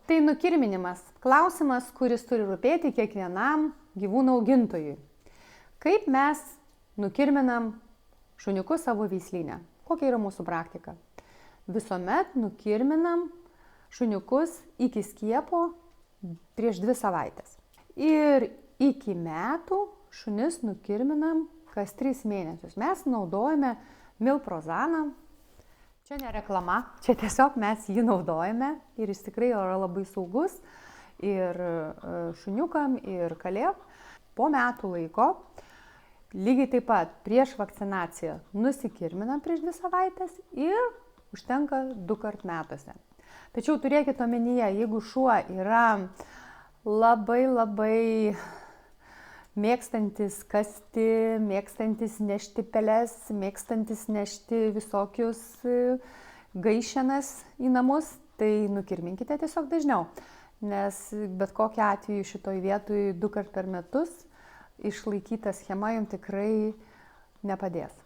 Tai nukirminimas. Klausimas, kuris turi rūpėti kiekvienam gyvūnų augintojui. Kaip mes nukirminam šuniukus savo veislyne? Kokia yra mūsų praktika? Visuomet nukirminam šuniukus iki skiepo prieš 2 savaites. Ir iki metų šunis nukirminam kas 3 mėnesius. Mes naudojame milprozaną. Čia ne reklama, čia tiesiog mes jį naudojame ir jis tikrai yra labai saugus ir šuniukam, ir kalėm. Po metų laiko, lygiai taip pat prieš vakcinaciją nusikirminam prieš 2 savaites ir užtenka 2 kart metuose. Tačiau turėkite omenyje, jeigu šuo yra labai mėgstantis kasti, mėgstantis nešti peles, mėgstantis nešti visokius gaišenas į namus, tai nukirminkite tiesiog dažniau. Nes bet kokiu atveju šitoj vietoj 2 kart per metus išlaikyta schema jums tikrai nepadės.